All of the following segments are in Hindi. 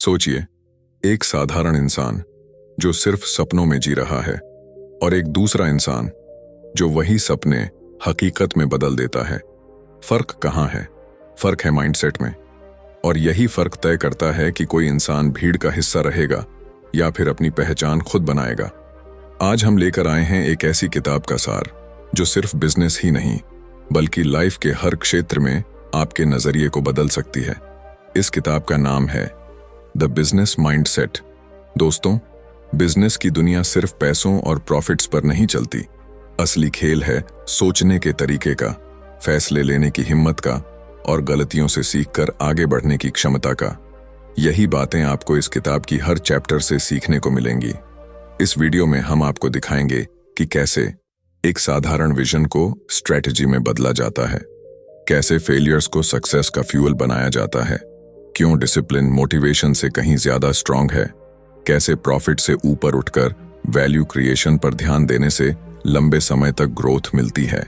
सोचिए, एक साधारण इंसान जो सिर्फ सपनों में जी रहा है और एक दूसरा इंसान जो वही सपने हकीकत में बदल देता है। फर्क कहाँ है? फर्क है माइंडसेट में। और यही फर्क तय करता है कि कोई इंसान भीड़ का हिस्सा रहेगा या फिर अपनी पहचान खुद बनाएगा। आज हम लेकर आए हैं एक ऐसी किताब का सार जो सिर्फ बिजनेस ही नहीं बल्कि लाइफ के हर क्षेत्र में आपके नजरिए को बदल सकती है। इस किताब का नाम है द बिजनेस माइंडसेट। दोस्तों, बिजनेस की दुनिया सिर्फ पैसों और प्रॉफिट्स पर नहीं चलती। असली खेल है सोचने के तरीके का, फैसले लेने की हिम्मत का और गलतियों से सीखकर आगे बढ़ने की क्षमता का। यही बातें आपको इस किताब की हर चैप्टर से सीखने को मिलेंगी। इस वीडियो में हम आपको दिखाएंगे कि कैसे एक साधारण विजन को स्ट्रेटजी में बदला जाता है, कैसे फेलियर्स को सक्सेस का फ्यूल बनाया जाता है, क्यों डिसिप्लिन मोटिवेशन से कहीं ज्यादा स्ट्रांग है, कैसे प्रॉफिट से ऊपर उठकर वैल्यू क्रिएशन पर ध्यान देने से लंबे समय तक ग्रोथ मिलती है।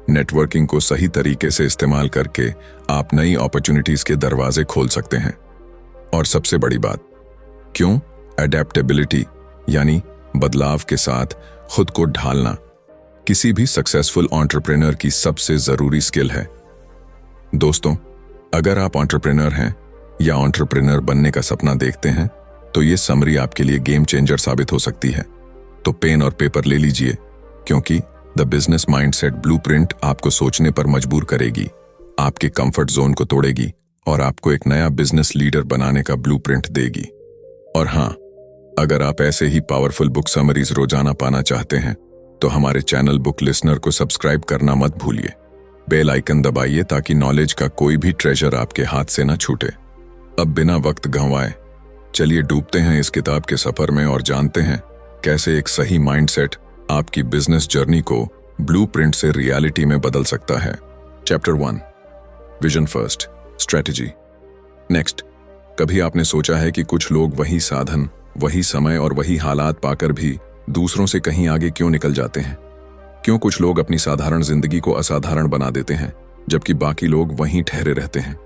नेटवर्किंग को सही तरीके से इस्तेमाल करके आप नई अपॉर्चुनिटीज के दरवाजे खोल सकते हैं। और सबसे बड़ी बात, क्यों अडेप्टेबिलिटी यानी बदलाव के साथ खुद को ढालना किसी भी सक्सेसफुल एंटरप्रेन्योर की सबसे जरूरी स्किल है। दोस्तों, अगर आप एंटरप्रेन्योर हैं या एंटरप्रेन्योर बनने का सपना देखते हैं तो ये समरी आपके लिए गेम चेंजर साबित हो सकती है। तो पेन और पेपर ले लीजिए, क्योंकि द बिजनेस माइंडसेट ब्लूप्रिंट आपको सोचने पर मजबूर करेगी, आपके कंफर्ट जोन को तोड़ेगी और आपको एक नया बिजनेस लीडर बनाने का ब्लूप्रिंट देगी। और हाँ, अगर आप ऐसे ही पावरफुल बुक समरीज रोजाना पाना चाहते हैं तो हमारे चैनल बुक लिसनर को सब्सक्राइब करना मत भूलिए। बेल आइकन दबाइए ताकि नॉलेज का कोई भी ट्रेजर आपके हाथ से न छूटे। अब बिना वक्त गंवाए चलिए डूबते हैं इस किताब के सफर में और जानते हैं कैसे एक सही माइंडसेट आपकी बिजनेस जर्नी को ब्लूप्रिंट से रियलिटी में बदल सकता है। Chapter 1, vision first, strategy. Next, कभी आपने सोचा है कि कुछ लोग वही साधन, वही समय और वही हालात पाकर भी दूसरों से कहीं आगे क्यों निकल जाते हैं? क्यों कुछ लोग अपनी साधारण जिंदगी को असाधारण बना देते हैं जबकि बाकी लोग वहीं ठहरे रहते हैं?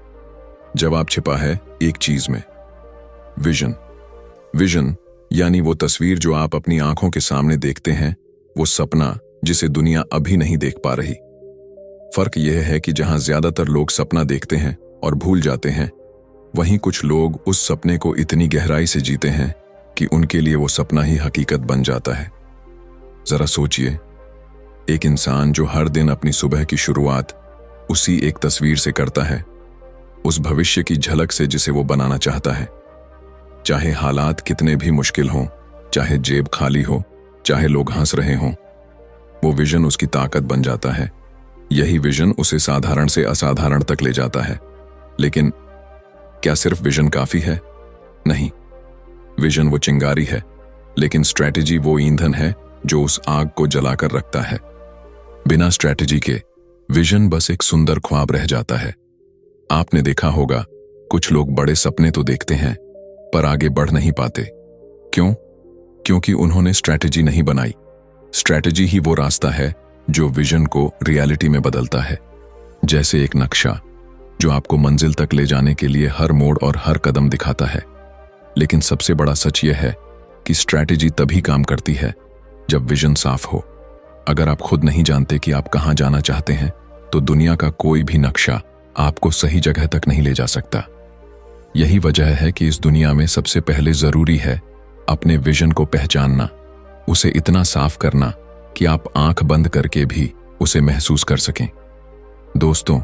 जवाब छिपा है एक चीज में, विजन। विजन यानी वो तस्वीर जो आप अपनी आंखों के सामने देखते हैं, वो सपना जिसे दुनिया अभी नहीं देख पा रही। फर्क यह है कि जहां ज्यादातर लोग सपना देखते हैं और भूल जाते हैं, वहीं कुछ लोग उस सपने को इतनी गहराई से जीते हैं कि उनके लिए वो सपना ही हकीकत बन जाता है। जरा सोचिए, एक इंसान जो हर दिन अपनी सुबह की शुरुआत उसी एक तस्वीर से करता है, उस भविष्य की झलक से जिसे वो बनाना चाहता है। चाहे हालात कितने भी मुश्किल हों, चाहे जेब खाली हो, चाहे लोग हंस रहे हों, वो विजन उसकी ताकत बन जाता है। यही विजन उसे साधारण से असाधारण तक ले जाता है। लेकिन क्या सिर्फ विजन काफी है? नहीं, विजन वो चिंगारी है, लेकिन स्ट्रैटेजी वो ईंधन है जो उस आग को जलाकर रखता है। बिना स्ट्रैटेजी के विजन बस एक सुंदर ख्वाब रह जाता है। आपने देखा होगा, कुछ लोग बड़े सपने तो देखते हैं पर आगे बढ़ नहीं पाते। क्यों? क्योंकि उन्होंने स्ट्रैटेजी नहीं बनाई। स्ट्रैटेजी ही वो रास्ता है जो विजन को रियलिटी में बदलता है। जैसे एक नक्शा जो आपको मंजिल तक ले जाने के लिए हर मोड़ और हर कदम दिखाता है। लेकिन सबसे बड़ा सच यह है कि स्ट्रैटेजी तभी काम करती है जब विजन साफ हो। अगर आप खुद नहीं जानते कि आप कहां जाना चाहते हैं तो दुनिया का कोई भी नक्शा आपको सही जगह तक नहीं ले जा सकता। यही वजह है कि इस दुनिया में सबसे पहले जरूरी है अपने विजन को पहचानना, उसे इतना साफ करना कि आप आंख बंद करके भी उसे महसूस कर सकें। दोस्तों,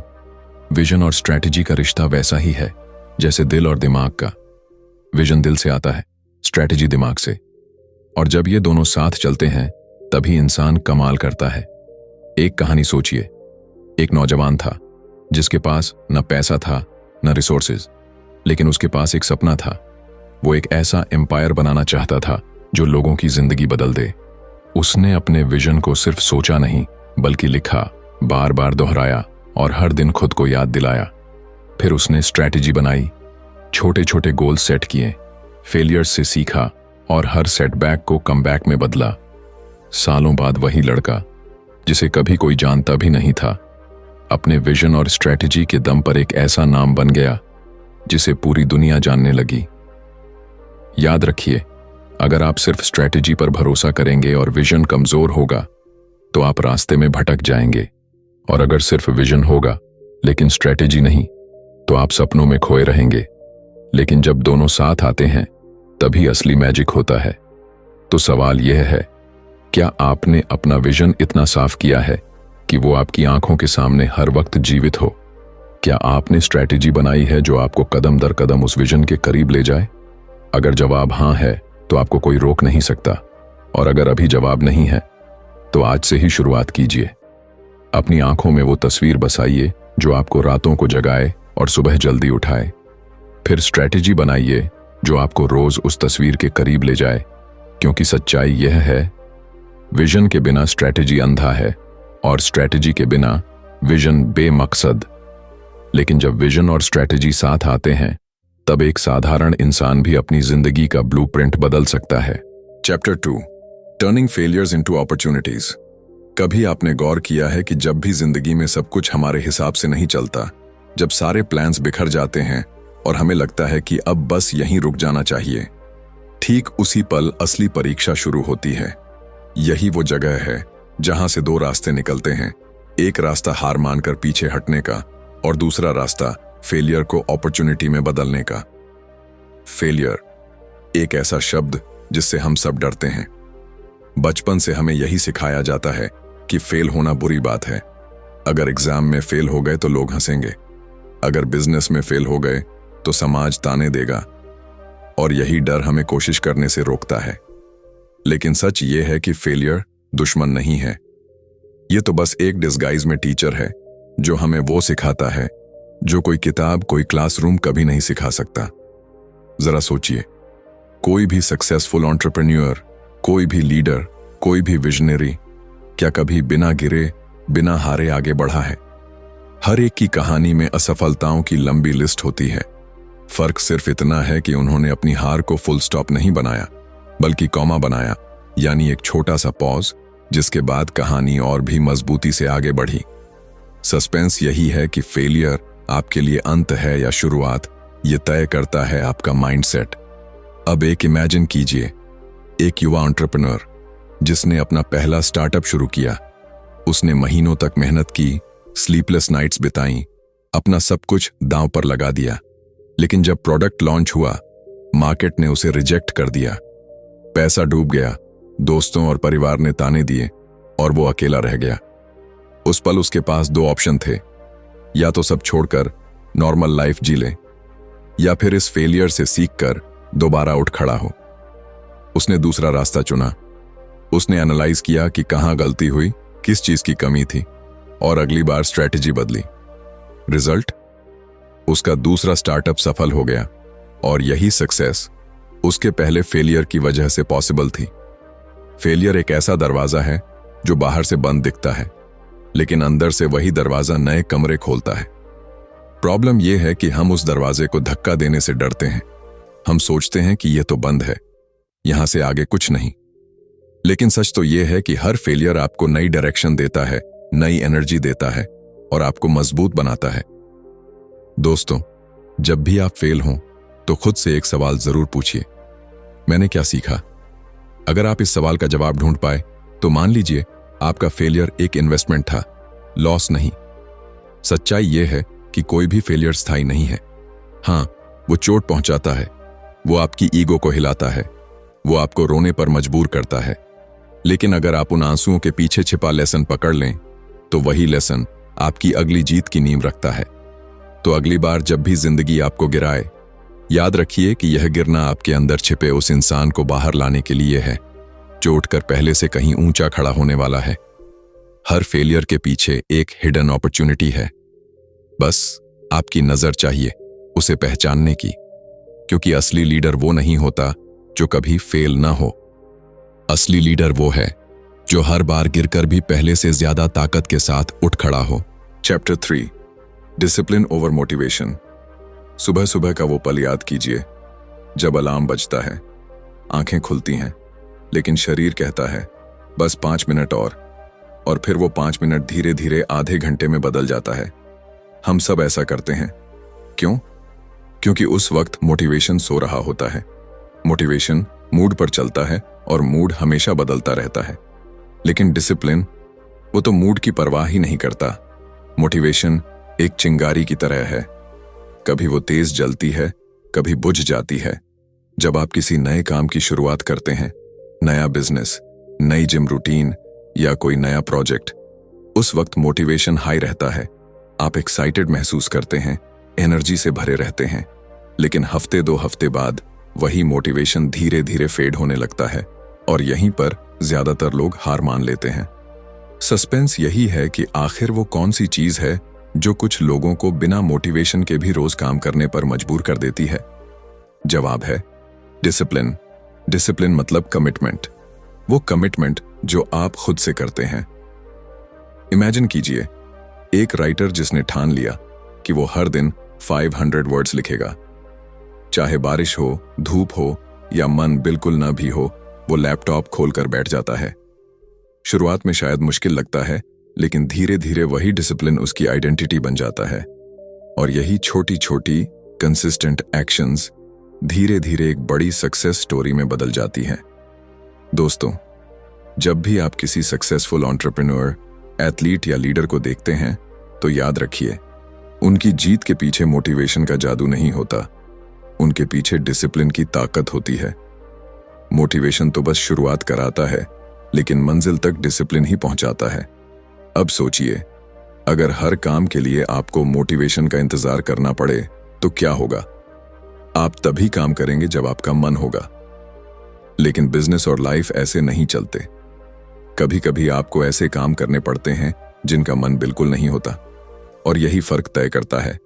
विजन और स्ट्रैटेजी का रिश्ता वैसा ही है जैसे दिल और दिमाग का। विजन दिल से आता है, स्ट्रैटेजी दिमाग से। और जब ये दोनों साथ चलते हैं तभी इंसान कमाल करता है। एक कहानी सोचिए, एक नौजवान था जिसके पास न पैसा था न रिसोर्सेज, लेकिन उसके पास एक सपना था। वो एक ऐसा एम्पायर बनाना चाहता था जो लोगों की जिंदगी बदल दे। उसने अपने विजन को सिर्फ सोचा नहीं बल्कि लिखा, बार बार दोहराया और हर दिन खुद को याद दिलाया। फिर उसने स्ट्रैटेजी बनाई, छोटे छोटे गोल सेट किए, फेलियर्स से सीखा और हर सेटबैक को कमबैक में बदला। सालों बाद वही लड़का, जिसे कभी कोई जानता भी नहीं था, अपने विजन और स्ट्रैटेजी के दम पर एक ऐसा नाम बन गया जिसे पूरी दुनिया जानने लगी। याद रखिए, अगर आप सिर्फ स्ट्रैटेजी पर भरोसा करेंगे और विजन कमजोर होगा तो आप रास्ते में भटक जाएंगे, और अगर सिर्फ विजन होगा लेकिन स्ट्रैटेजी नहीं तो आप सपनों में खोए रहेंगे। लेकिन जब दोनों साथ आते हैं तभी असली मैजिक होता है। तो सवाल यह है, क्या आपने अपना विजन इतना साफ किया है कि वो आपकी आंखों के सामने हर वक्त जीवित हो? क्या आपने स्ट्रैटेजी बनाई है जो आपको कदम दर कदम उस विजन के करीब ले जाए? अगर जवाब हाँ है तो आपको कोई रोक नहीं सकता, और अगर अभी जवाब नहीं है तो आज से ही शुरुआत कीजिए। अपनी आंखों में वो तस्वीर बसाइए जो आपको रातों को जगाए और सुबह जल्दी उठाए। फिर स्ट्रैटेजी बनाइए जो आपको रोज उस तस्वीर के करीब ले जाए, क्योंकि सच्चाई यह है, विजन के बिना स्ट्रैटेजी अंधा है और स्ट्रैटेजी के बिना विजन बेमकसद। लेकिन जब विजन और स्ट्रैटेजी साथ आते हैं तब एक साधारण इंसान भी अपनी जिंदगी का ब्लूप्रिंट बदल सकता है। Chapter 2, turning failures into opportunities. कभी आपने गौर किया है कि जब भी जिंदगी में सब कुछ हमारे हिसाब से नहीं चलता, जब सारे प्लान्स बिखर जाते हैं और हमें लगता है कि अब बस यहीं रुक जाना चाहिए, ठीक उसी पल असली परीक्षा शुरू होती है। यही वो जगह है जहां से दो रास्ते निकलते हैं, एक रास्ता हार मानकर पीछे हटने का और दूसरा रास्ता फेलियर को अपॉर्चुनिटी में बदलने का। फेलियर, एक ऐसा शब्द जिससे हम सब डरते हैं। बचपन से हमें यही सिखाया जाता है कि फेल होना बुरी बात है। अगर एग्जाम में फेल हो गए तो लोग हंसेंगे, अगर बिजनेस में फेल हो गए तो समाज ताने देगा, और यही डर हमें कोशिश करने से रोकता है। लेकिन सच ये है कि फेलियर दुश्मन नहीं है, ये तो बस एक डिस्गाइज में टीचर है जो हमें वो सिखाता है जो कोई किताब, कोई क्लासरूम कभी नहीं सिखा सकता। जरा सोचिए, कोई भी सक्सेसफुल एंटरप्रेन्योर, कोई भी लीडर, कोई भी विजनरी क्या कभी बिना गिरे, बिना हारे आगे बढ़ा है? हर एक की कहानी में असफलताओं की लंबी लिस्ट होती है। फर्क सिर्फ इतना है कि उन्होंने अपनी हार को फुल स्टॉप नहीं बनाया, बल्कि कॉमा बनाया, यानी एक छोटा सा पॉज, जिसके बाद कहानी और भी मजबूती से आगे बढ़ी। सस्पेंस यही है कि फेलियर आपके लिए अंत है या शुरुआत, ये तय करता है आपका माइंडसेट। अब एक इमेजिन कीजिए, एक युवा एंटरप्रेन्योर जिसने अपना पहला स्टार्टअप शुरू किया। उसने महीनों तक मेहनत की, स्लीपलेस नाइट्स बिताई, अपना सब कुछ दांव पर लगा दिया। लेकिन जब प्रोडक्ट लॉन्च हुआ, मार्केट ने उसे रिजेक्ट कर दिया। पैसा डूब गया, दोस्तों और परिवार ने ताने दिए, और वो अकेला रह गया। उस पल उसके पास दो ऑप्शन थे, या तो सब छोड़कर नॉर्मल लाइफ जी ले, या फिर इस फेलियर से सीखकर दोबारा उठ खड़ा हो। उसने दूसरा रास्ता चुना। उसने एनालाइज किया कि कहां गलती हुई, किस चीज की कमी थी, और अगली बार स्ट्रैटेजी बदली। रिजल्ट, उसका दूसरा स्टार्टअप सफल हो गया, और यही सक्सेस उसके पहले फेलियर की वजह से पॉसिबल थी। फेलियर एक ऐसा दरवाजा है जो बाहर से बंद दिखता है, लेकिन अंदर से वही दरवाजा नए कमरे खोलता है। प्रॉब्लम यह है कि हम उस दरवाजे को धक्का देने से डरते हैं। हम सोचते हैं कि यह तो बंद है, यहां से आगे कुछ नहीं। लेकिन सच तो यह है कि हर फेलियर आपको नई डायरेक्शन देता है, नई एनर्जी देता है, और आपको मजबूत बनाता है। दोस्तों, जब भी आप फेल हों तो खुद से एक सवाल जरूर पूछिए, मैंने क्या सीखा? अगर आप इस सवाल का जवाब ढूंढ पाए तो मान लीजिए आपका फेलियर एक इन्वेस्टमेंट था, लॉस नहीं। सच्चाई यह है कि कोई भी फेलियर स्थायी नहीं है। हाँ, वो चोट पहुंचाता है, वो आपकी ईगो को हिलाता है, वो आपको रोने पर मजबूर करता है। लेकिन अगर आप उन आंसुओं के पीछे छिपा लेसन पकड़ लें तो वही लेसन आपकी अगली जीत की नींव रखता है। तो अगली बार जब भी जिंदगी आपको गिराए, याद रखिए कि यह गिरना आपके अंदर छिपे उस इंसान को बाहर लाने के लिए है जो उठकर पहले से कहीं ऊंचा खड़ा होने वाला है। हर फेलियर के पीछे एक हिडन अपॉर्चुनिटी है, बस आपकी नजर चाहिए उसे पहचानने की, क्योंकि असली लीडर वो नहीं होता जो कभी फेल ना हो। असली लीडर वो है जो हर बार गिरकर भी पहले से ज्यादा ताकत के साथ उठ खड़ा हो। Chapter 3, discipline over motivation. सुबह सुबह का वो पल याद कीजिए जब अलार्म बजता है, आंखें खुलती हैं, लेकिन शरीर कहता है बस 5 मिनट और फिर वो 5 मिनट धीरे धीरे आधे घंटे में बदल जाता है। हम सब ऐसा करते हैं। क्यों? क्योंकि उस वक्त मोटिवेशन सो रहा होता है। मोटिवेशन मूड पर चलता है और मूड हमेशा बदलता रहता है, लेकिन डिसिप्लिन वो तो मूड की परवाह ही नहीं करता। मोटिवेशन एक चिंगारी की तरह है, कभी वो तेज जलती है, कभी बुझ जाती है। जब आप किसी नए काम की शुरुआत करते हैं, नया बिजनेस, नई जिम रूटीन या कोई नया प्रोजेक्ट, उस वक्त मोटिवेशन हाई रहता है। आप एक्साइटेड महसूस करते हैं, एनर्जी से भरे रहते हैं, लेकिन हफ्ते 2 हफ्ते बाद वही मोटिवेशन धीरे धीरे फेड होने लगता है और यहीं पर ज्यादातर लोग हार मान लेते हैं। सस्पेंस यही है कि आखिर वो कौन सी चीज है जो कुछ लोगों को बिना मोटिवेशन के भी रोज काम करने पर मजबूर कर देती है। जवाब है डिसिप्लिन। डिसिप्लिन मतलब कमिटमेंट, वो कमिटमेंट जो आप खुद से करते हैं। इमेजिन कीजिए एक राइटर जिसने ठान लिया कि वो हर दिन 500 वर्ड्स लिखेगा, चाहे बारिश हो, धूप हो या मन बिल्कुल न भी हो, वो लैपटॉप खोलकर बैठ जाता है। शुरुआत में शायद मुश्किल लगता है, लेकिन धीरे धीरे वही डिसिप्लिन उसकी आइडेंटिटी बन जाता है और यही छोटी छोटी कंसिस्टेंट एक्शंस धीरे धीरे एक बड़ी सक्सेस स्टोरी में बदल जाती हैं। दोस्तों, जब भी आप किसी सक्सेसफुल एंटरप्रेन्योर, एथलीट या लीडर को देखते हैं तो याद रखिए, उनकी जीत के पीछे मोटिवेशन का जादू नहीं होता, उनके पीछे डिसिप्लिन की ताकत होती है। मोटिवेशन तो बस शुरुआत कराता है, लेकिन मंजिल तक डिसिप्लिन ही पहुंचाता है। अब सोचिए, अगर हर काम के लिए आपको मोटिवेशन का इंतजार करना पड़े तो क्या होगा? आप तभी काम करेंगे जब आपका मन होगा। लेकिन बिजनेस और लाइफ ऐसे नहीं चलते। कभी कभी आपको ऐसे काम करने पड़ते हैं जिनका मन बिल्कुल नहीं होता, और यही फर्क तय करता है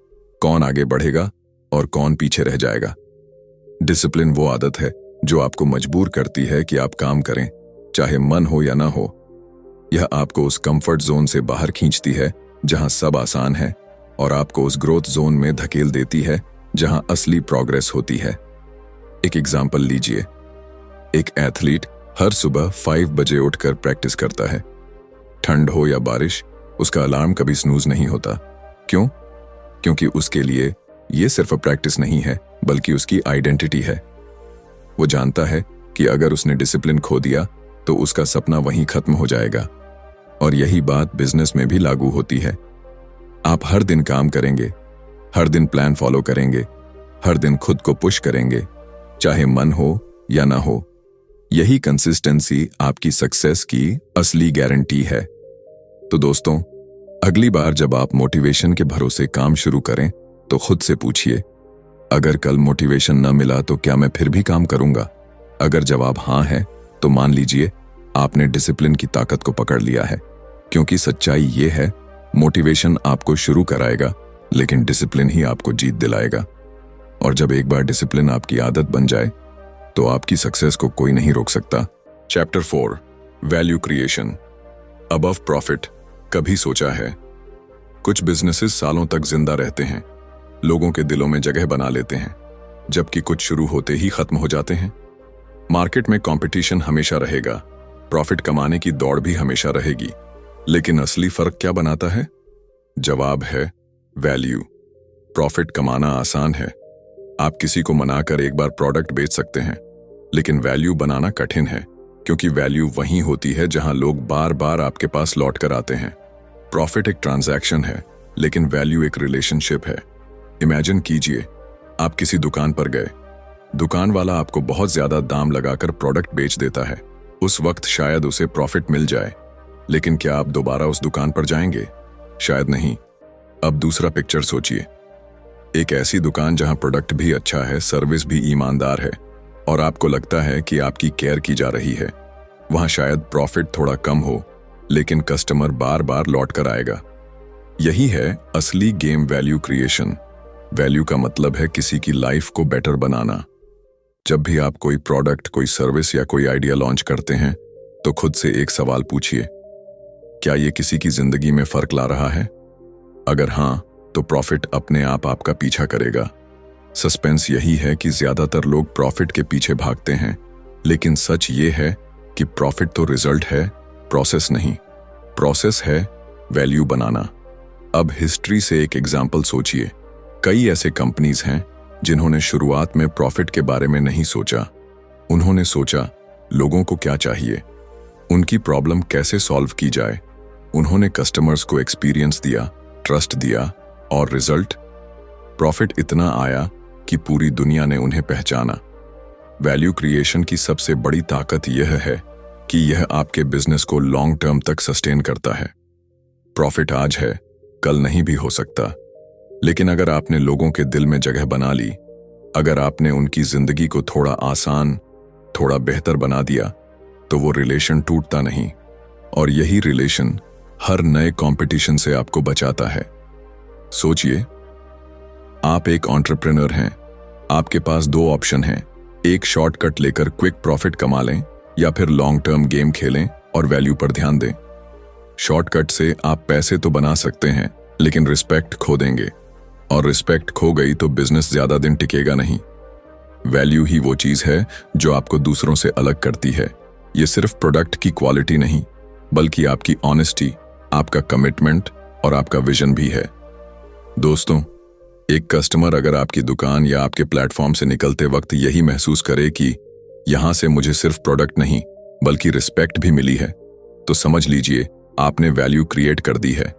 कौन आगे बढ़ेगा और कौन पीछे रह जाएगा। डिसिप्लिन वो आदत है जो आपको मजबूर करती है कि आप काम करें, चाहे मन हो या ना हो। यह आपको उस कंफर्ट जोन से बाहर खींचती है जहां सब आसान है, और आपको उस ग्रोथ जोन में धकेल देती है जहां असली प्रोग्रेस होती है। एक एग्जाम्पल लीजिए, एक एथलीट हर सुबह 5 बजे उठकर प्रैक्टिस करता है। ठंड हो या बारिश, उसका अलार्म कभी स्नूज नहीं होता। क्यों? क्योंकि उसके लिए ये सिर्फ प्रैक्टिस नहीं है, बल्कि उसकी आइडेंटिटी है। वो जानता है कि अगर उसने डिसिप्लिन खो दिया तो उसका सपना वहीं खत्म हो जाएगा। और यही बात बिजनेस में भी लागू होती है। आप हर दिन काम करेंगे, हर दिन प्लान फॉलो करेंगे, हर दिन खुद को पुश करेंगे, चाहे मन हो या ना हो। यही कंसिस्टेंसी आपकी सक्सेस की असली गारंटी है। तो दोस्तों, अगली बार जब आप मोटिवेशन के भरोसे काम शुरू करें तो खुद से पूछिए, अगर कल मोटिवेशन न मिला तो क्या मैं फिर भी काम करूंगा? अगर जवाब हाँ है तो मान लीजिए आपने डिसिप्लिन की ताकत को पकड़ लिया है। क्योंकि सच्चाई ये है, मोटिवेशन आपको शुरू कराएगा, लेकिन डिसिप्लिन ही आपको जीत दिलाएगा। और जब एक बार डिसिप्लिन आपकी आदत बन जाए तो आपकी सक्सेस को कोई नहीं रोक सकता। Chapter 4, value creation, above profit. कभी सोचा है, कुछ बिजनेसेस सालों तक जिंदा रहते हैं, लोगों के दिलों में जगह बना लेते हैं, जबकि कुछ शुरू होते ही खत्म हो जाते हैं। मार्केट में कंपटीशन हमेशा रहेगा, प्रॉफिट कमाने की दौड़ भी हमेशा रहेगी, लेकिन असली फर्क क्या बनाता है? जवाब है वैल्यू। प्रॉफिट कमाना आसान है, आप किसी को मनाकर एक बार प्रोडक्ट बेच सकते हैं, लेकिन वैल्यू बनाना कठिन है, क्योंकि वैल्यू वहीं होती है जहां लोग बार बार आपके पास लौट कर आते हैं। प्रॉफिट एक ट्रांजैक्शन है, लेकिन वैल्यू एक रिलेशनशिप है। इमेजिन कीजिए, आप किसी दुकान पर गए, दुकान वाला आपको बहुत ज्यादा दाम लगाकर प्रोडक्ट बेच देता है। उस वक्त शायद उसे प्रॉफिट मिल जाए, लेकिन क्या आप दोबारा उस दुकान पर जाएंगे? शायद नहीं। अब दूसरा पिक्चर सोचिए, एक ऐसी दुकान जहां प्रोडक्ट भी अच्छा है, सर्विस भी ईमानदार है, और आपको लगता है कि आपकी केयर की जा रही है। वहां शायद प्रॉफिट थोड़ा कम हो, लेकिन कस्टमर बार बार लौट कर आएगा। यही है असली गेम, वैल्यू क्रिएशन। वैल्यू का मतलब है किसी की लाइफ को बेटर बनाना। जब भी आप कोई प्रोडक्ट, कोई सर्विस या कोई आइडिया लॉन्च करते हैं तो खुद से एक सवाल पूछिए, क्या ये किसी की जिंदगी में फर्क ला रहा है? अगर हां, तो प्रॉफिट अपने आप आपका पीछा करेगा। सस्पेंस यही है कि ज्यादातर लोग प्रॉफिट के पीछे भागते हैं, लेकिन सच ये है कि प्रॉफिट तो रिजल्ट है, प्रोसेस नहीं। प्रोसेस है वैल्यू बनाना। अब हिस्ट्री से एक एग्जाम्पल सोचिए। कई ऐसे कंपनीज हैं जिन्होंने शुरुआत में प्रॉफिट के बारे में नहीं सोचा, उन्होंने सोचा लोगों को क्या चाहिए, उनकी प्रॉब्लम कैसे सॉल्व की जाए। उन्होंने कस्टमर्स को एक्सपीरियंस दिया, ट्रस्ट दिया और रिजल्ट, प्रॉफिट इतना आया कि पूरी दुनिया ने उन्हें पहचाना। वैल्यू क्रिएशन की सबसे बड़ी ताकत यह है कि यह आपके बिजनेस को लॉन्ग टर्म तक सस्टेन करता है। प्रॉफिट आज है, कल नहीं भी हो सकता, लेकिन अगर आपने लोगों के दिल में जगह बना ली, अगर आपने उनकी जिंदगी को थोड़ा आसान, थोड़ा बेहतर बना दिया, तो वो रिलेशन टूटता नहीं। और यही रिलेशन हर नए कंपटीशन से आपको बचाता है। सोचिए, आप एक एंटरप्रेन्योर हैं, आपके पास दो ऑप्शन हैं, एक शॉर्टकट लेकर क्विक प्रॉफिट कमा लें या फिर लॉन्ग टर्म गेम खेलें और वैल्यू पर ध्यान दें। शॉर्टकट से आप पैसे तो बना सकते हैं, लेकिन रिस्पेक्ट खो देंगे, और रिस्पेक्ट खो गई तो बिजनेस ज्यादा दिन टिकेगा नहीं। वैल्यू ही वो चीज है जो आपको दूसरों से अलग करती है। ये सिर्फ प्रोडक्ट की क्वालिटी नहीं, बल्कि आपकी ऑनेस्टी, आपका कमिटमेंट और आपका विजन भी है। दोस्तों, एक कस्टमर अगर आपकी दुकान या आपके प्लेटफॉर्म से निकलते वक्त यही महसूस करे कि यहां से मुझे सिर्फ प्रोडक्ट नहीं बल्कि रिस्पेक्ट भी मिली है, तो समझ लीजिए आपने वैल्यू क्रिएट कर दी है,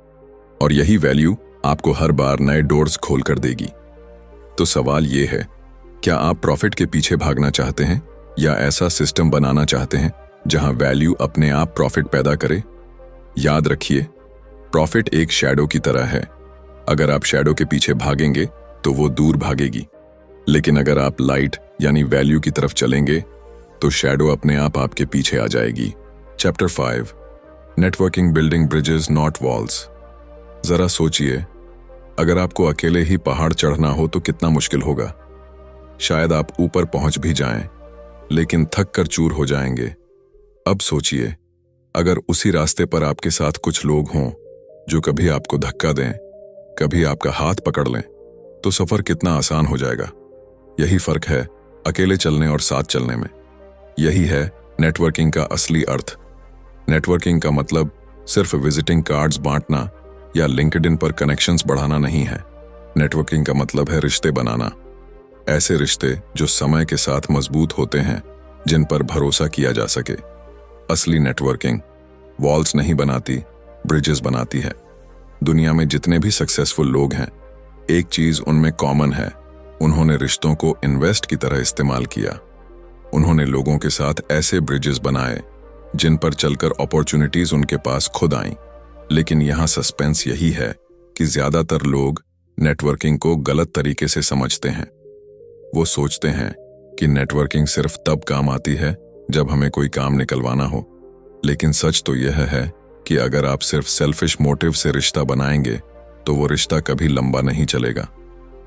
और यही वैल्यू आपको हर बार नए डोर्स खोल कर देगी। तो सवाल ये है, क्या आप प्रॉफिट के पीछे भागना चाहते हैं या ऐसा सिस्टम बनाना चाहते हैं जहां वैल्यू अपने आप प्रॉफिट पैदा करे? याद रखिए, प्रॉफिट एक शैडो की तरह है। अगर आप शैडो के पीछे भागेंगे तो वो दूर भागेगी, लेकिन अगर आप लाइट यानी वैल्यू की तरफ चलेंगे तो शैडो अपने आप आपके पीछे आ जाएगी। Chapter 5, networking building bridges not walls. जरा सोचिए, अगर आपको अकेले ही पहाड़ चढ़ना हो तो कितना मुश्किल होगा। शायद आप ऊपर पहुंच भी जाएं, लेकिन थक कर चूर हो जाएंगे। अब सोचिए, अगर उसी रास्ते पर आपके साथ कुछ लोग हों जो कभी आपको धक्का दें, कभी आपका हाथ पकड़ लें, तो सफर कितना आसान हो जाएगा। यही फर्क है अकेले चलने और साथ चलने में। यही है नेटवर्किंग का असली अर्थ। नेटवर्किंग का मतलब सिर्फ विजिटिंग कार्ड्स बांटना या लिंक्डइन पर कनेक्शंस बढ़ाना नहीं है। नेटवर्किंग का मतलब है रिश्ते बनाना, ऐसे रिश्ते जो समय के साथ मजबूत होते हैं, जिन पर भरोसा किया जा सके। असली नेटवर्किंग वॉल्स नहीं बनाती, ब्रिजेस बनाती है। दुनिया में जितने भी सक्सेसफुल लोग हैं, एक चीज उनमें कॉमन है, उन्होंने रिश्तों को इन्वेस्ट की तरह इस्तेमाल किया। उन्होंने लोगों के साथ ऐसे ब्रिजेस बनाए जिन पर चलकर अपॉर्चुनिटीज उनके पास खुद आईं। लेकिन यहां सस्पेंस यही है कि ज्यादातर लोग नेटवर्किंग को गलत तरीके से समझते हैं। वो सोचते हैं कि नेटवर्किंग सिर्फ तब काम आती है जब हमें कोई काम निकलवाना हो। लेकिन सच तो यह है कि अगर आप सिर्फ सेल्फिश मोटिव से रिश्ता बनाएंगे तो वो रिश्ता कभी लंबा नहीं चलेगा।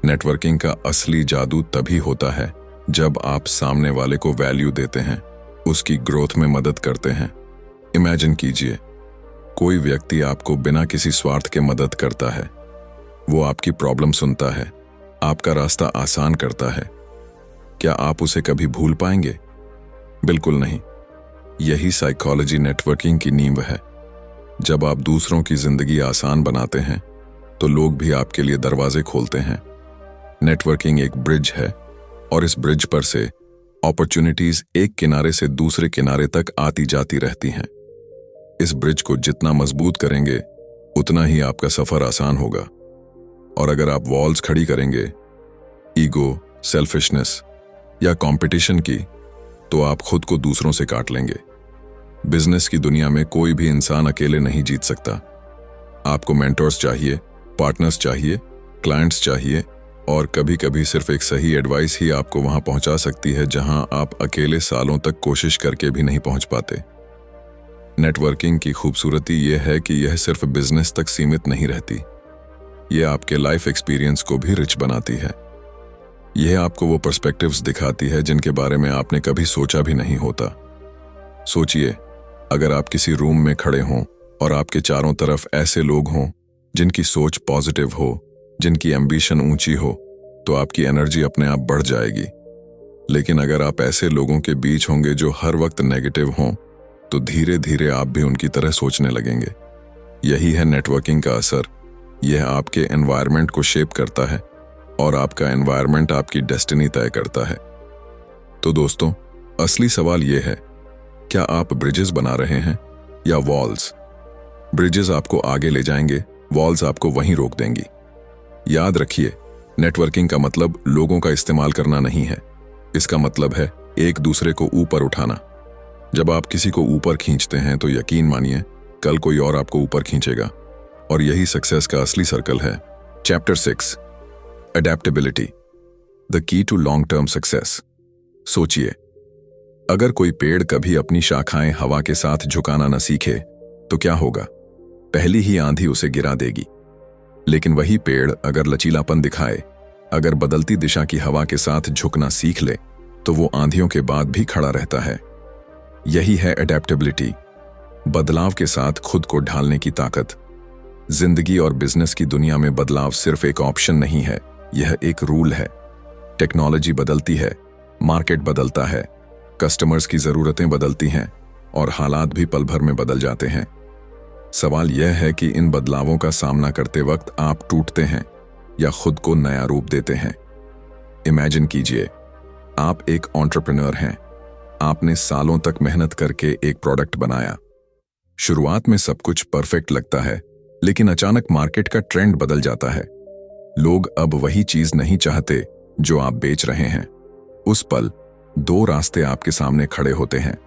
नेटवर्किंग का असली जादू तभी होता है जब आप सामने वाले को वैल्यू देते हैं, उसकी ग्रोथ में मदद करते हैं। इमेजिन कीजिए, कोई व्यक्ति आपको बिना किसी स्वार्थ के मदद करता है। वो आपकी प्रॉब्लम सुनता है, आपका रास्ता आसान करता है। क्या आप उसे कभी भूल पाएंगे? बिल्कुल नहीं। यही साइकोलॉजी नेटवर्किंग की नींव है। जब आप दूसरों की जिंदगी आसान बनाते हैं तो लोग भी आपके लिए दरवाजे खोलते हैं। नेटवर्किंग एक ब्रिज है, और इस ब्रिज पर से अपॉर्चुनिटीज एक किनारे से दूसरे किनारे तक आती जाती रहती हैं। इस ब्रिज को जितना मजबूत करेंगे उतना ही आपका सफर आसान होगा। और अगर आप वॉल्स खड़ी करेंगे, ईगो, सेल्फिशनेस या कंपटीशन की, तो आप खुद को दूसरों से काट लेंगे। बिजनेस की दुनिया में कोई भी इंसान अकेले नहीं जीत सकता। आपको मेंटर्स चाहिए, पार्टनर्स चाहिए, क्लाइंट्स चाहिए, और कभी कभी सिर्फ एक सही एडवाइस ही आपको वहां पहुंचा सकती है जहां आप अकेले सालों तक कोशिश करके भी नहीं पहुंच पाते। नेटवर्किंग की खूबसूरती यह है कि यह सिर्फ बिजनेस तक सीमित नहीं रहती, यह आपके लाइफ एक्सपीरियंस को भी रिच बनाती है। यह आपको वो पर्सपेक्टिव्स दिखाती है जिनके बारे में आपने कभी सोचा भी नहीं होता। सोचिए, अगर आप किसी रूम में खड़े हों और आपके चारों तरफ ऐसे लोग हों जिनकी सोच पॉजिटिव हो, जिनकी एम्बिशन ऊंची हो, तो आपकी एनर्जी अपने आप बढ़ जाएगी। लेकिन अगर आप ऐसे लोगों के बीच होंगे जो हर वक्त नेगेटिव हों, तो धीरे धीरे आप भी उनकी तरह सोचने लगेंगे। यही है नेटवर्किंग का असर। यह आपके एनवायरनमेंट को शेप करता है, और आपका एनवायरनमेंट आपकी डेस्टिनी तय करता है। तो दोस्तों, असली सवाल यह है, क्या आप ब्रिजेस बना रहे हैं या वॉल्स? ब्रिजेस आपको आगे ले जाएंगे, वॉल्स आपको वहीं रोक देंगी। याद रखिए, नेटवर्किंग का मतलब लोगों का इस्तेमाल करना नहीं है। इसका मतलब है एक दूसरे को ऊपर उठाना। जब आप किसी को ऊपर खींचते हैं तो यकीन मानिए कल कोई और आपको ऊपर खींचेगा, और यही सक्सेस का असली सर्कल है। Chapter 6, adaptability, the key to long term success. सोचिए, अगर कोई पेड़ कभी अपनी शाखाएं हवा के साथ झुकाना न सीखे तो क्या होगा? पहली ही आंधी उसे गिरा देगी। लेकिन वही पेड़ अगर लचीलापन दिखाए, अगर बदलती दिशा की हवा के साथ झुकना सीख ले, तो वो आंधियों के बाद भी खड़ा रहता है। यही है अडेप्टेबिलिटी, बदलाव के साथ खुद को ढालने की ताकत। जिंदगी और बिजनेस की दुनिया में बदलाव सिर्फ एक ऑप्शन नहीं है, यह एक रूल है। टेक्नोलॉजी बदलती है, मार्केट बदलता है, कस्टमर्स की जरूरतें बदलती हैं और हालात भी पल भर में बदल जाते हैं। सवाल यह है कि इन बदलावों का सामना करते वक्त आप टूटते हैं या खुद को नया रूप देते हैं। इमेजिन कीजिए, आप एक एंटरप्रेन्योर हैं। आपने सालों तक मेहनत करके एक प्रोडक्ट बनाया। शुरुआत में सब कुछ परफेक्ट लगता है, लेकिन अचानक मार्केट का ट्रेंड बदल जाता है। लोग अब वही चीज नहीं चाहते जो आप बेच रहे हैं। उस पल दो रास्ते आपके सामने खड़े होते हैं।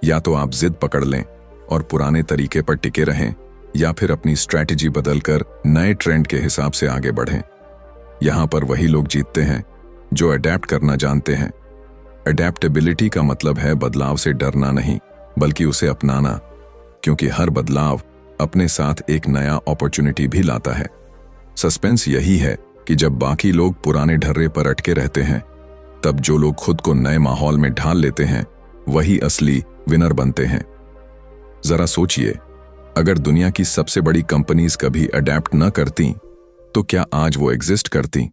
या तो आप जिद पकड़ लें और पुराने तरीके पर टिके रहें, या फिर अपनी स्ट्रैटेजी बदलकर नए ट्रेंड के हिसाब से आगे बढ़ें। यहां पर वही लोग जीतते हैं जो अडेप्ट करना जानते हैं। अडेप्टेबिलिटी का मतलब है बदलाव से डरना नहीं, बल्कि उसे अपनाना, क्योंकि हर बदलाव अपने साथ एक नया अपॉर्चुनिटी भी लाता है। सस्पेंस यही है कि जब बाकी लोग पुराने ढर्रे पर अटके रहते हैं, तब जो लोग खुद को नए माहौल में ढाल लेते हैं वही असली विनर बनते हैं। जरा सोचिए, अगर दुनिया की सबसे बड़ी कंपनीज कभी अडेप्ट न करती तो क्या आज वो एग्जिस्ट करती?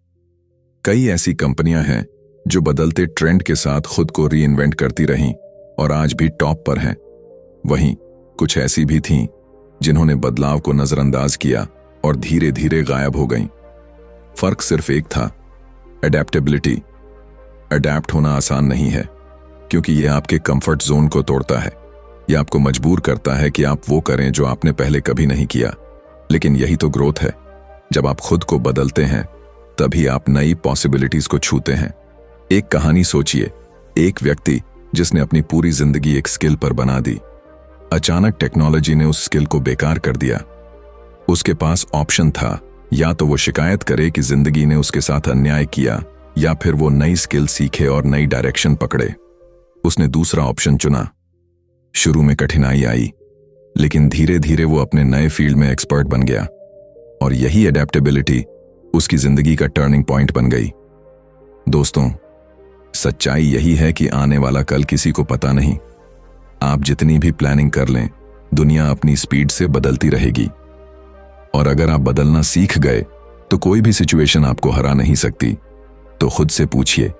कई ऐसी कंपनियां हैं जो बदलते ट्रेंड के साथ खुद को रीइन्वेंट करती रहीं और आज भी टॉप पर हैं। वहीं कुछ ऐसी भी थीं जिन्होंने बदलाव को नजरअंदाज किया और धीरे धीरे गायब हो गईं। फर्क सिर्फ एक था, अडेप्टेबिलिटी। अडेप्ट होना आसान नहीं है, क्योंकि यह आपके कंफर्ट जोन को तोड़ता है। यह आपको मजबूर करता है कि आप वो करें जो आपने पहले कभी नहीं किया। लेकिन यही तो ग्रोथ है। जब आप खुद को बदलते हैं तभी आप नई पॉसिबिलिटीज को छूते हैं। एक कहानी सोचिए, एक व्यक्ति जिसने अपनी पूरी जिंदगी एक स्किल पर बना दी। अचानक टेक्नोलॉजी ने उस स्किल को बेकार कर दिया। उसके पास ऑप्शन था, या तो वो शिकायत करे कि जिंदगी ने उसके साथ अन्याय किया, या फिर वो नई स्किल सीखे और नई डायरेक्शन पकड़े। उसने दूसरा ऑप्शन चुना। शुरू में कठिनाई आई, लेकिन धीरे धीरे वो अपने नए फील्ड में एक्सपर्ट बन गया, और यही अडेप्टेबिलिटी उसकी जिंदगी का टर्निंग पॉइंट बन गई। दोस्तों, सच्चाई यही है कि आने वाला कल किसी को पता नहीं। आप जितनी भी प्लानिंग कर लें, दुनिया अपनी स्पीड से बदलती रहेगी, और अगर आप बदलना सीख गए तो कोई भी सिचुएशन आपको हरा नहीं सकती। तो खुद से पूछिए,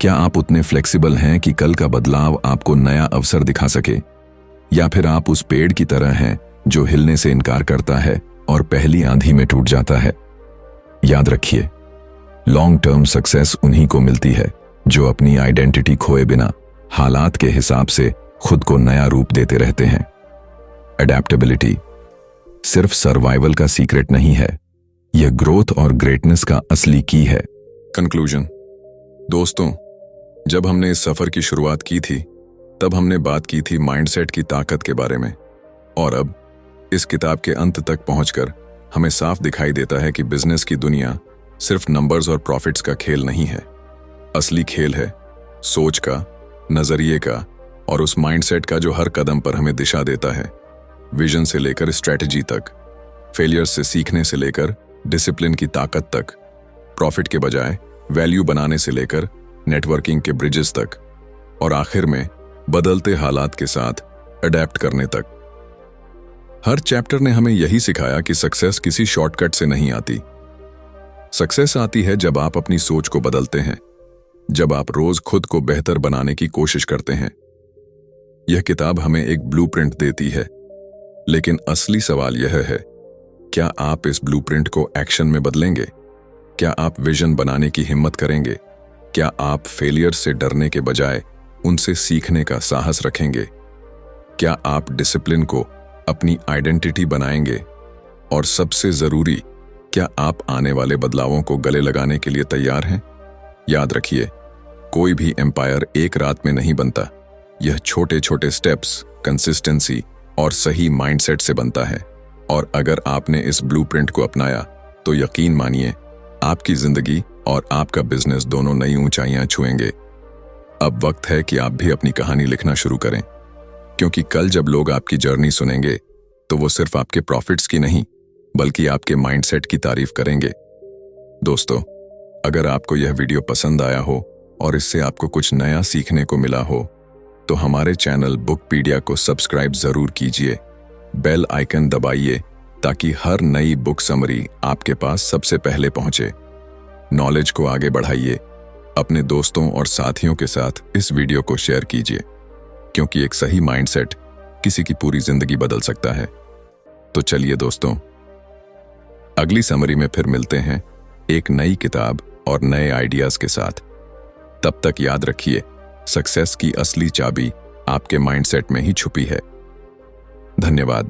क्या आप उतने फ्लेक्सिबल हैं कि कल का बदलाव आपको नया अवसर दिखा सके, या फिर आप उस पेड़ की तरह हैं जो हिलने से इनकार करता है और पहली आंधी में टूट जाता है? याद रखिए, लॉन्ग टर्म सक्सेस उन्हीं को मिलती है जो अपनी आइडेंटिटी खोए बिना हालात के हिसाब से खुद को नया रूप देते रहते हैं। अडेप्टेबिलिटी सिर्फ सर्वाइवल का सीक्रेट नहीं है, यह ग्रोथ और ग्रेटनेस का असली की है। कंक्लूजन। दोस्तों, जब हमने इस सफर की शुरुआत की थी तब हमने बात की थी माइंडसेट की ताकत के बारे में, और अब इस किताब के अंत तक पहुंचकर हमें साफ दिखाई देता है कि बिजनेस की दुनिया सिर्फ नंबर्स और प्रॉफिट्स का खेल नहीं है। असली खेल है सोच का, नजरिए का, और उस माइंडसेट का जो हर कदम पर हमें दिशा देता है। विजन से लेकर स्ट्रैटेजी तक, फेलियर से सीखने से लेकर डिसिप्लिन की ताकत तक, प्रॉफिट के बजाय वैल्यू बनाने से लेकर नेटवर्किंग के ब्रिजेस तक, और आखिर में बदलते हालात के साथ अडेप्ट करने तक। हर चैप्टर ने हमें यही सिखाया कि सक्सेस किसी शॉर्टकट से नहीं आती। सक्सेस आती है जब आप अपनी सोच को बदलते हैं, जब आप रोज खुद को बेहतर बनाने की कोशिश करते हैं। यह किताब हमें एक ब्लूप्रिंट देती है, लेकिन असली सवाल यह है, क्या आप इस ब्लूप्रिंट को एक्शन में बदलेंगे? क्या आप विजन बनाने की हिम्मत करेंगे? क्या आप फेलियर से डरने के बजाय उनसे सीखने का साहस रखेंगे? क्या आप डिसिप्लिन को अपनी आइडेंटिटी बनाएंगे? और सबसे जरूरी, क्या आप आने वाले बदलावों को गले लगाने के लिए तैयार हैं? याद रखिए, कोई भी एम्पायर एक रात में नहीं बनता। यह छोटे छोटे स्टेप्स, कंसिस्टेंसी और सही माइंडसेट से बनता है। और अगर आपने इस ब्लूप्रिंट को अपनाया तो यकीन मानिए, आपकी जिंदगी और आपका बिजनेस दोनों नई ऊंचाइयां छुएंगे। अब वक्त है कि आप भी अपनी कहानी लिखना शुरू करें, क्योंकि कल जब लोग आपकी जर्नी सुनेंगे तो वो सिर्फ आपके प्रॉफिट्स की नहीं, बल्कि आपके माइंडसेट की तारीफ करेंगे। दोस्तों, अगर आपको यह वीडियो पसंद आया हो और इससे आपको कुछ नया सीखने को मिला हो, तो हमारे चैनल बुकपीडिया को सब्सक्राइब जरूर कीजिए। बेल आइकन दबाइए ताकि हर नई बुक समरी आपके पास सबसे पहले पहुंचे। नॉलेज को आगे बढ़ाइए। अपने दोस्तों और साथियों के साथ इस वीडियो को शेयर कीजिए, क्योंकि एक सही माइंडसेट किसी की पूरी जिंदगी बदल सकता है। तो चलिए दोस्तों, अगली समरी में फिर मिलते हैं एक नई किताब और नए आइडियाज के साथ। तब तक याद रखिए, सक्सेस की असली चाबी आपके माइंडसेट में ही छुपी है। धन्यवाद।